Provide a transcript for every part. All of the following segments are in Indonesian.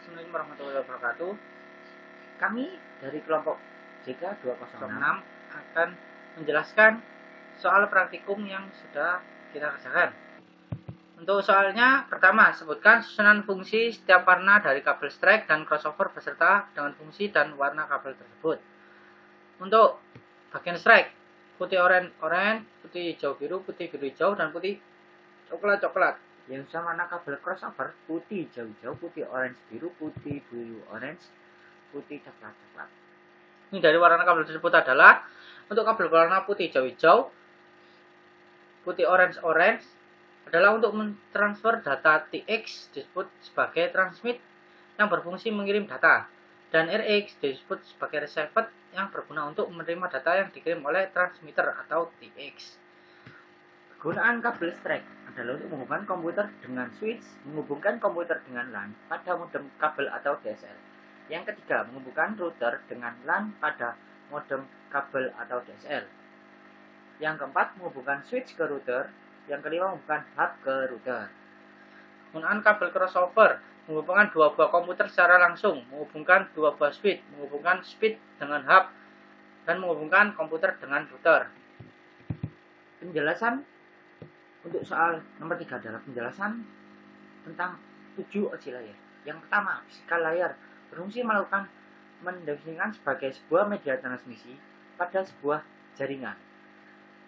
Assalamualaikum warahmatullahi wabarakatuh. Kami dari kelompok JK206 akan menjelaskan soal praktikum yang sudah kita kerjakan. Untuk soalnya, pertama, sebutkan susunan fungsi setiap warna dari kabel strike dan crossover beserta dengan fungsi dan warna kabel tersebut. Untuk bagian strike, putih oranye, putih hijau biru hijau, dan putih coklat. Yang sama warna kabel crossover, putih hijau, putih orange biru orange, putih coklat. Ini dari warna kabel tersebut adalah untuk kabel berwarna putih hijau, putih orange adalah untuk mentransfer data TX disebut sebagai transmit yang berfungsi mengirim data, dan RX disebut sebagai receiver yang berguna untuk menerima data yang dikirim oleh transmitter atau TX. Kegunaan kabel strike adalah untuk menghubungkan komputer dengan switch, menghubungkan komputer dengan LAN pada modem kabel atau DSL. Yang ketiga, menghubungkan router dengan LAN pada modem kabel atau DSL. Yang keempat, menghubungkan switch ke router. Yang kelima, menghubungkan hub ke router. Penggunaan kabel crossover, menghubungkan dua buah komputer secara langsung, menghubungkan dua buah switch, menghubungkan switch dengan hub, dan menghubungkan komputer dengan router. Penjelasan untuk soal nomor 3 adalah penjelasan tentang 7 OC layer. Yang pertama, physical layer berfungsi mendefinisikan sebagai sebuah media transmisi pada sebuah jaringan.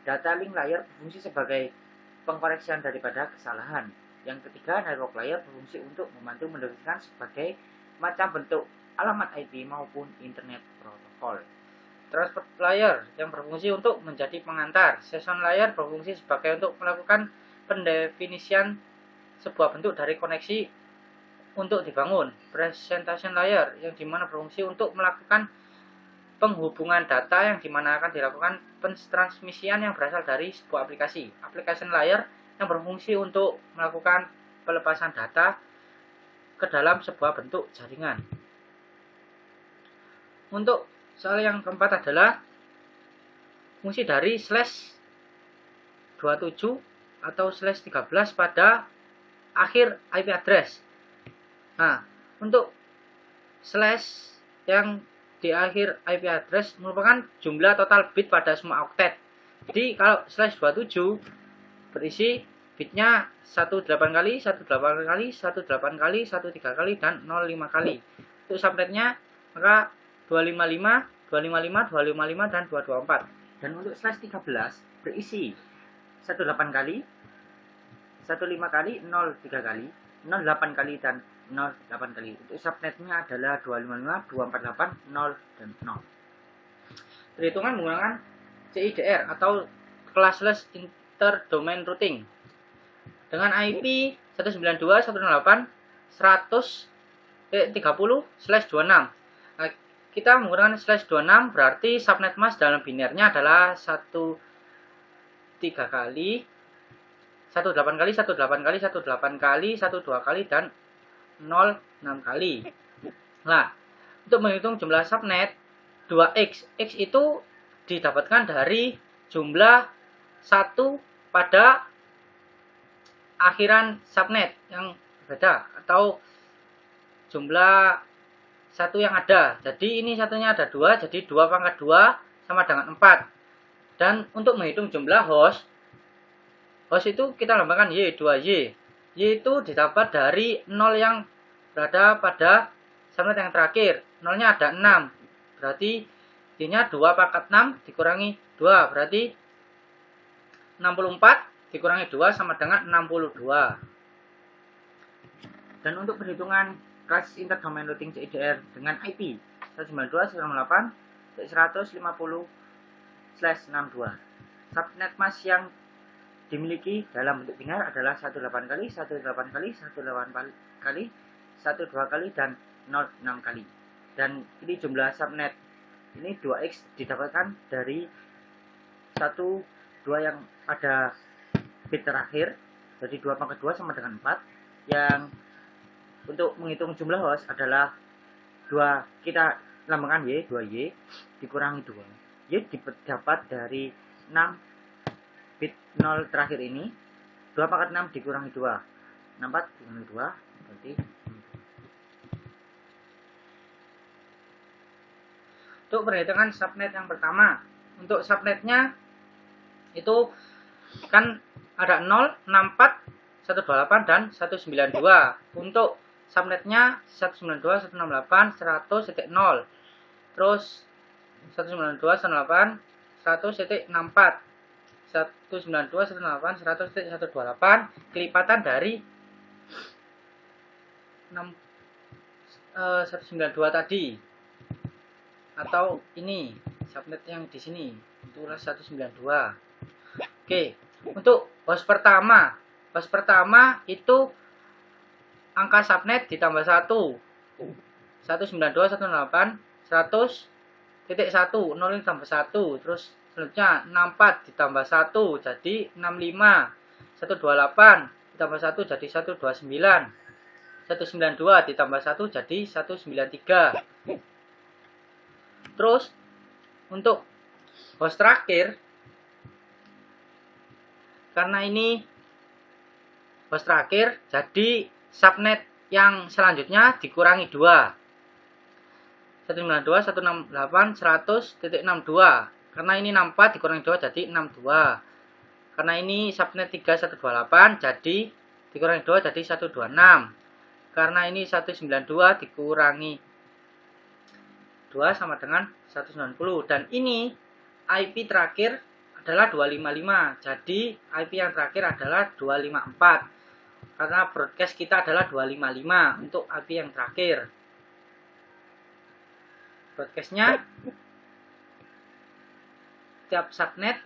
Data link layer berfungsi sebagai pengkoreksian daripada kesalahan. Yang ketiga, network layer berfungsi untuk membantu mendefinisikan sebagai macam bentuk alamat IP maupun internet protokol. Transport layer yang berfungsi untuk menjadi pengantar. Session layer berfungsi sebagai untuk melakukan pendefinisian sebuah bentuk dari koneksi untuk dibangun. Presentation layer yang dimana berfungsi untuk melakukan penghubungan data yang dimana akan dilakukan pentransmisian yang berasal dari sebuah aplikasi. Application layer yang berfungsi untuk melakukan pelepasan data ke dalam sebuah bentuk jaringan. Untuk soal yang keempat adalah fungsi dari /27 atau /13 pada akhir IP address. Nah, untuk slash yang di akhir IP address merupakan jumlah total bit pada semua oktet. Jadi kalau /27 berisi bitnya 18 kali, 18 kali, 18 kali, 13 kali, dan 05 kali. Untuk subnetnya maka 255, 255, 255, dan 224. Dan untuk /13 berisi 18 kali, 15 kali, 03 kali, 08 kali, dan 08 kali. Untuk subnetnya adalah 255, 248, 0, dan 0. Perhitungan menggunakan CIDR atau Classless Interdomain Routing dengan IP 192.168.100.30/26. Nah, kita menggunakan /26 berarti subnet mask dalam binernya adalah 13 kali, 18 kali, 18 kali, 18 kali, 12 kali, dan 06 kali. Nah, untuk menghitung jumlah subnet 2x, x itu didapatkan dari jumlah 1 pada akhiran subnet yang berbeda atau jumlah 1 yang ada. Jadi ini satunya ada 2, jadi 2 pangkat 2 sama dengan 4. Dan untuk menghitung jumlah host itu kita lambangkan Y, 2Y. Y itu didapat dari 0 yang berada pada subnet yang terakhir. 0-nya ada 6. Berarti Y-nya 2 pangkat 6 dikurangi 2. Berarti 64 dikurangi 2 sama dengan 62. Dan untuk perhitungan Classless Interdomain Routing CIDR dengan IP 192.168.150/62. Subnet mask yang dimiliki dalam bentuk biner adalah 18 kali, 18 kali, 18 kali, 12 kali, dan 06 kali. Dan ini jumlah subnet ini 2x didapatkan dari 1, 2 yang ada bit terakhir. Jadi 2 pangkat 2 sama dengan 4. Yang untuk menghitung jumlah host adalah 2, kita lambangkan Y, 2Y dikurangi 2. Y didapat dari 6 bit 0 terakhir ini. 2 pangkat 6 dikurangi 2. 64 dikurangi 2 berarti Untuk perhitungan subnet yang pertama, untuk subnetnya itu kan ada 0, 64, 128 dan 192. Untuk subnetnya 192, 168, 100.0. Terus 192, 108, 100.64. 192, 108, 100.128 kelipatan dari 192 tadi, atau ini subnet yang di sini itulah 192. Oke, untuk host pertama itu angka subnet ditambah 1, 192, 108, 100.1, 0 ditambah 1, terus selanjutnya 64 ditambah 1 jadi 65, 128 ditambah 1 jadi 129, 192 ditambah 1 jadi 193. Terus untuk host terakhir, karena ini host terakhir, jadi subnet yang selanjutnya dikurangi 2. 192, 168, 100.62. Karena ini 64 dikurangi 2 jadi 62. Karena ini subnet 3128 jadi dikurangi 2 jadi 126. Karena ini 192 dikurangi 2 sama dengan 190. Dan ini IP terakhir adalah 255. Jadi IP yang terakhir adalah 254. Karena broadcast kita adalah 255 untuk IP yang terakhir. Broadcastnya tiap subnet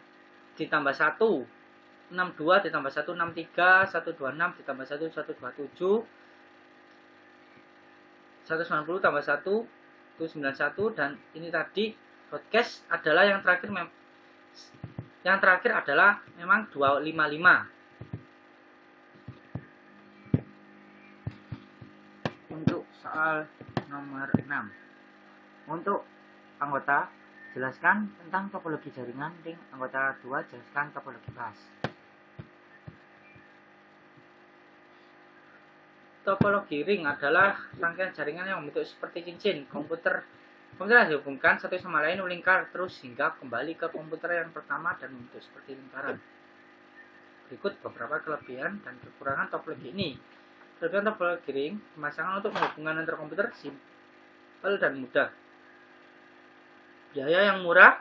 ditambah 1, 62 ditambah 1, 63, 126 ditambah 1, 127, 190 tambah 1, itu 91. Dan ini tadi broadcast adalah yang terakhir adalah memang 255. Untuk soal nomor 6, untuk anggota jelaskan tentang topologi jaringan ring. Anggota 2 jelaskan topologi bus. Topologi ring adalah rangkaian jaringan yang membentuk seperti cincin. Komputer yang dihubungkan satu sama lain melingkar terus hingga kembali ke komputer yang pertama dan membentuk seperti lingkaran. Berikut beberapa kelebihan dan kekurangan topologi ini. Kelebihan topologi ring: pemasangan untuk menghubungkan antar komputer simpel dan mudah. Biaya yang murah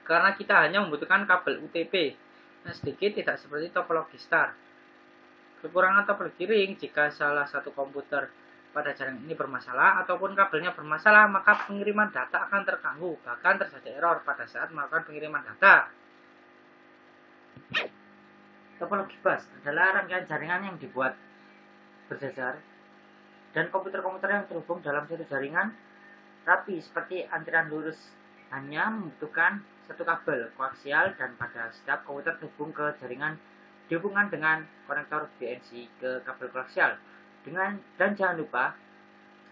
karena kita hanya membutuhkan kabel UTP yang sedikit, tidak seperti topologi star. Kekurangan topologi ring: jika salah satu komputer pada jaringan ini bermasalah ataupun kabelnya bermasalah, maka pengiriman data akan terganggu, bahkan terjadi error pada saat melakukan pengiriman data. Topologi bus adalah rangkaian jaringan yang dibuat berjajar dan komputer-komputer yang terhubung dalam satu jaringan rapi seperti antrian lurus, hanya membutuhkan satu kabel koaksial dan pada setiap komputer dihubungkan dengan konektor BNC ke kabel koaksial. Dan jangan lupa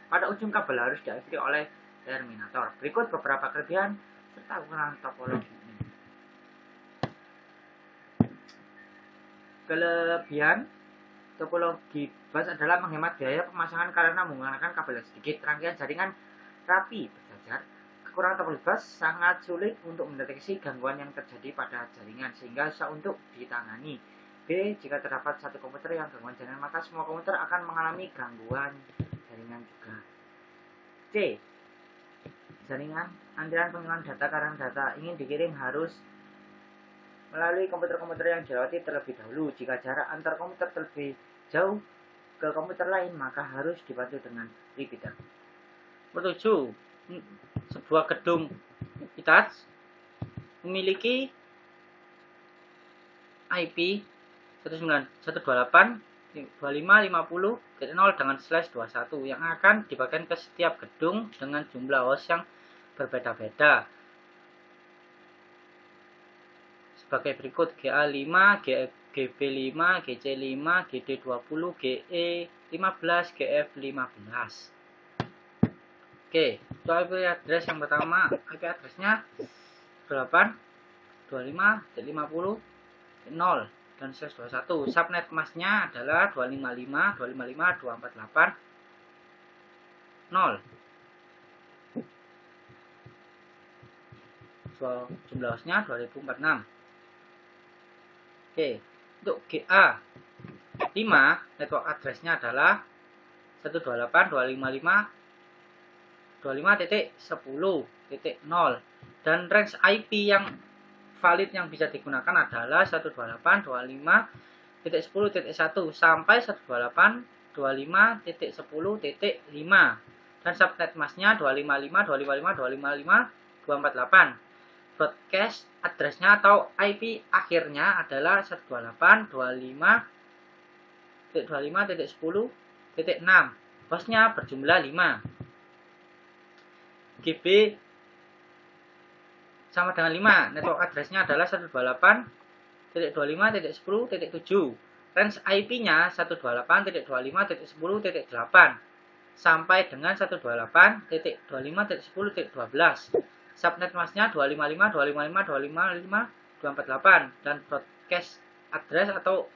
pada ujung kabel harus diakhiri oleh terminator. Berikut beberapa kelebihan serta kekurangan topologi ini. Kelebihan topologi bus adalah menghemat biaya pemasangan karena menggunakan kabel yang sedikit. Rangkaian jaringan rapi berjajar. Kekurangan topologi bus sangat sulit untuk mendeteksi gangguan yang terjadi pada jaringan sehingga susah untuk ditangani. B. Jika terdapat satu komputer yang gangguan jaringan, maka semua komputer akan mengalami gangguan jaringan juga. C. Jaringan antrian pengiriman data karena data ingin dikirim harus melalui komputer-komputer yang dilewati terlebih dahulu. Jika jarak antar komputer terlebih jauh ke komputer lain, maka harus dibantu dengan repeater. 7. Sebuah gedung ITAS memiliki IP 128.25.50.0 dengan /21 yang akan dibagikan ke setiap gedung dengan jumlah host yang berbeda-beda sebagai berikut: GA5, GB5, GC5, GD20, GE15, GF15. Oke, itu IP address yang pertama. IP addressnya 8.25.50.0 dan /21. Subnet masnya adalah 255, 255, 248, 0. jumlah hostnya 2046. Oke, untuk GA 5 network address-nya adalah 128.25.10.0 dan range IP yang valid yang bisa digunakan adalah 128.25.10.1 sampai 128.25.10.5 dan subnet masknya 255.255.255.248. Broadcast address-nya atau IP akhirnya adalah 128.25.10.6. Hostnya berjumlah 5. GB sama dengan 5. Network address-nya adalah 128.25.10.7. Range IP-nya 128.25.10.8 sampai dengan 128.25.10.12. Subnet masknya 255.255.255.248 dan broadcast address atau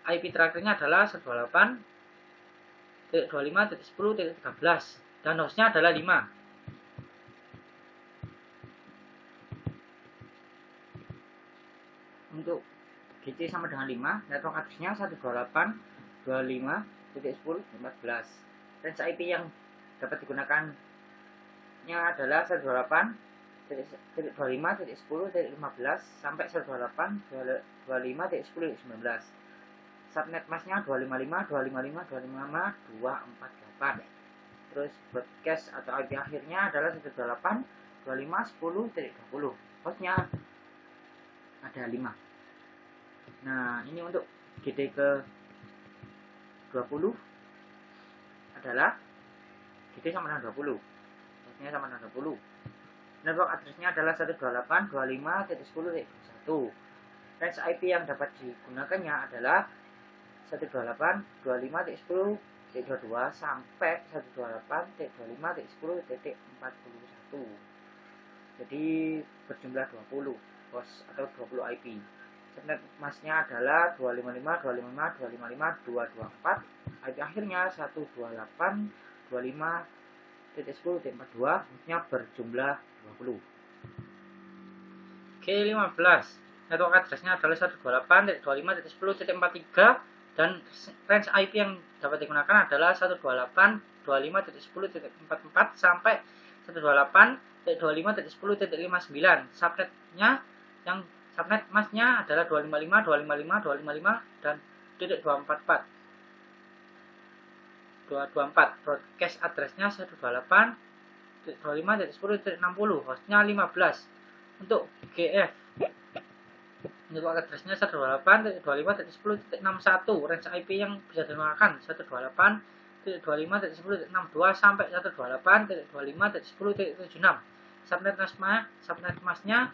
IP terakhirnya adalah 128.25.10.13 dan hostnya adalah 5. Untuk GC sama dengan 5, network address-nya 128.25.10.14. Range IP yang dapat digunakannya adalah 128.25.10.15 sampai 128.25.10.19. Subnet masknya 255.255.255.248. Terus broadcast atau IP akhirnya adalah 128.25.10.20. Hostnya ada 5. Nah, ini untuk GD ke 20 adalah GD sama dengan 20. Hostnya sama dengan 20. Network address-nya adalah 128.25.10.1. Range IP yang dapat digunakannya adalah 128.25.10.22 sampai 128.25.10.41. Jadi berjumlah 20 host atau 20 IP. Subnet masknya adalah 255.255.255.224. IP akhirnya 128.25.10.42. Hostnya berjumlah 20. G15 network address-nya adalah 128.25.10.43 dan range IP yang dapat digunakan adalah 128.25.10.44 sampai 128.25.10.59. Subnetnya yang subnet masknya adalah 255.255.255 dan .224. Broadcast address-nya 128.25.10.60. Hostnya 15. Untuk GF network address-nya 128.25.10.61. Range IP yang bisa digunakan 128.25.10.62 sampai 128.25.10.76. Subnet masknya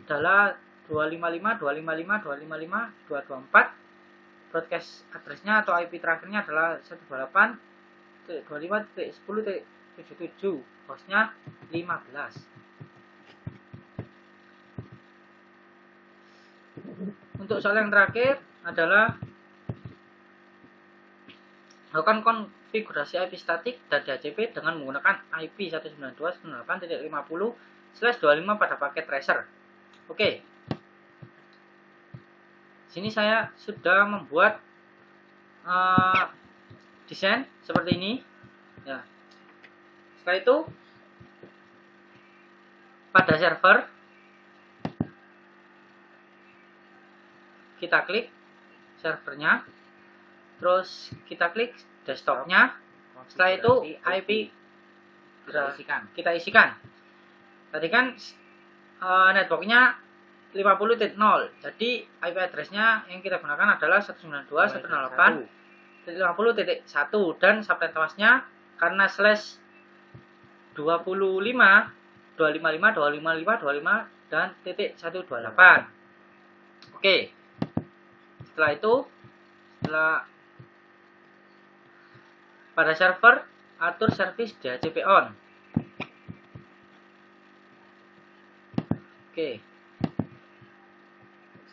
adalah 255.255.255.224. Broadcast address-nya atau IP terakhirnya adalah 128.25.10.77. Hostnya 15. Untuk soal yang terakhir adalah lakukan konfigurasi IP statik dan DHCP dengan menggunakan IP 192.168.50/25 pada paket tracer. Oke. Sini saya sudah membuat desain seperti ini. Ya. Setelah itu pada server kita klik servernya, terus kita klik desktopnya. Setelah itu IP kita isikan. Tadi kan networknya 50.0, jadi IP address-nya yang kita gunakan adalah 192.168.50.1 dan subnet masknya karena slash 25 dan titik 128. Oke. Setelah itu, pada server atur service DHCP on. Oke.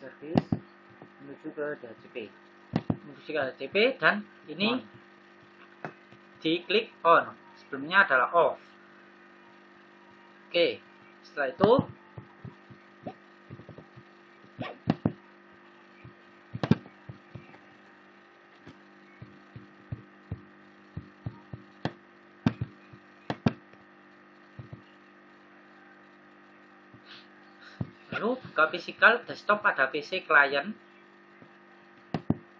Service menuju ke DHCP dan ini diklik on. Sebelumnya adalah off. Oke. Setelah itu Lalu buka physical desktop pada PC klien,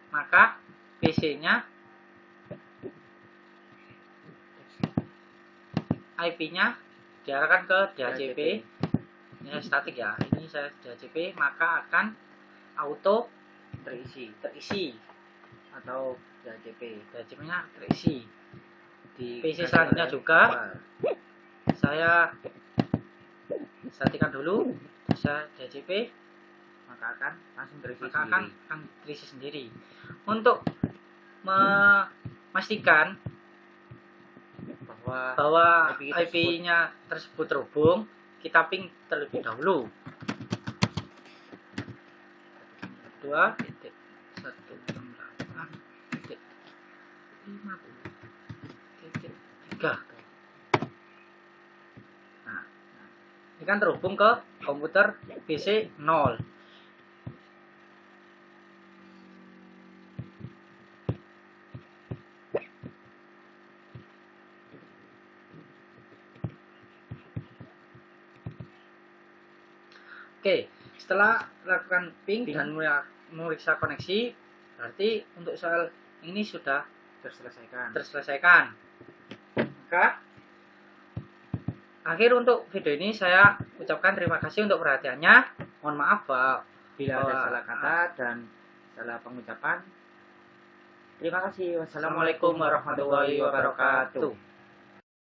maka PC-nya IP-nya diarahkan ke DHCP. Ini statik ya, ini saya DHCP, maka akan auto terisi atau DHCP-nya terisi. Di PC selanjutnya juga saya statikan dulu, saya DHCP, maka akan langsung terisi akan terisi sendiri. Untuk memastikan bahwa IP-nya tersebut terhubung, kita ping terlebih dahulu 2.168.50.3. Nah, ini kan terhubung ke komputer PC 0. Oke, setelah melakukan ping dan memeriksa koneksi, berarti untuk soal ini sudah terselesaikan. Maka akhir untuk video ini saya ucapkan terima kasih untuk perhatiannya. Mohon maaf bila ada salah kata dan salah pengucapan. Terima kasih. Wassalamualaikum warahmatullahi wabarakatuh.